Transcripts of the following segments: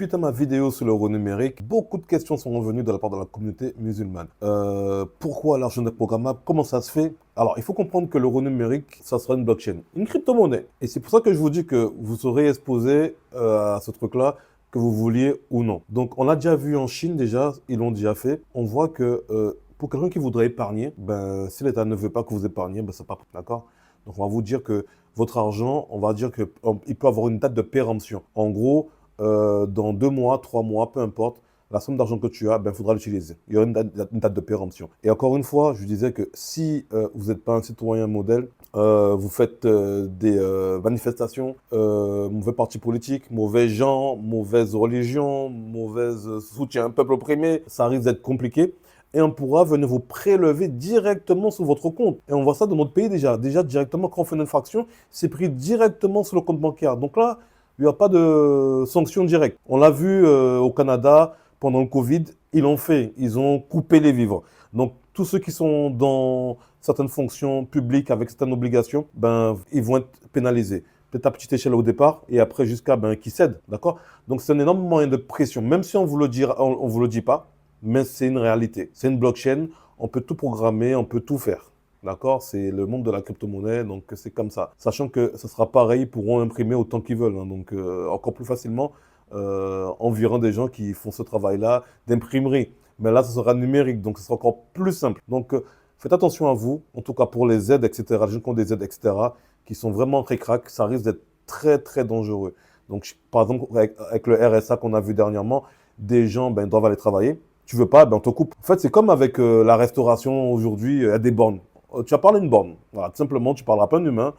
Suite à ma vidéo sur l'euro numérique, beaucoup de questions sont revenues de la part de la communauté musulmane. Pourquoi l'argent n'est programmable? Comment ça se fait? Alors, il faut comprendre que l'euro numérique, ça sera une blockchain, une crypto-monnaie. Et c'est pour ça que je vous dis que vous serez exposé à ce truc-là, que vous vouliez ou non. Donc, on l'a déjà vu en Chine déjà, ils l'ont déjà fait. On voit que pour quelqu'un qui voudrait épargner, ben, si l'État ne veut pas que vous épargniez, ben, c'est pas d'accord. Donc, on va vous dire que votre argent, on va dire qu'il peut avoir une date de péremption. En gros, dans 2 mois, 3 mois, peu importe, la somme d'argent que tu as, ben, il faudra l'utiliser. Il y aura une date de péremption. Et encore une fois, je disais que si vous n'êtes pas un citoyen modèle, vous faites des manifestations, mauvais partis politiques, mauvais gens, mauvaise religion, mauvais soutien, peuple opprimé, ça risque d'être compliqué. Et on pourra venir vous prélever directement sur votre compte. Et on voit ça dans notre pays déjà. Déjà, directement, quand on fait une infraction, c'est pris directement sur le compte bancaire. Donc là, il n'y a pas de sanction directe. On l'a vu au Canada pendant le Covid, ils l'ont fait. Ils ont coupé les vivres. Donc, tous ceux qui sont dans certaines fonctions publiques avec certaines obligations, ben, ils vont être pénalisés. Peut-être à petite échelle au départ et après jusqu'à ben, qui cèdent. D'accord? Donc, c'est un énorme moyen de pression. Même si on vous le dit, on vous le dit pas, mais c'est une réalité. C'est une blockchain. On peut tout programmer, on peut tout faire. D'accord? C'est le monde de la crypto-monnaie, donc c'est comme ça. Sachant que ce sera pareil, ils pourront imprimer autant qu'ils veulent, hein, donc encore plus facilement environ des gens qui font ce travail-là d'imprimerie. Mais là, ce sera numérique, donc ce sera encore plus simple. Donc faites attention à vous, en tout cas pour les aides, etc., les gens qui ont des aides, etc., qui sont vraiment ric-rac, ça risque d'être très, très dangereux. Donc, par exemple, avec le RSA qu'on a vu dernièrement, des gens ben, doivent aller travailler. Tu veux pas, ben, on te coupe. En fait, c'est comme avec la restauration aujourd'hui, il y a des bornes. Tu vas parler une borne. Voilà, tout simplement, tu parleras pas un humain,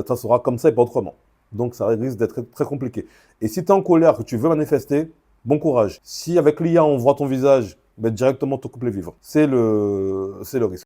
ça sera comme ça et pas autrement. Donc, ça risque d'être très, très compliqué. Et si tu es en colère, que tu veux manifester, bon courage. Si avec l'IA, on voit ton visage, ben, directement, on te coupe les vivres. C'est le risque.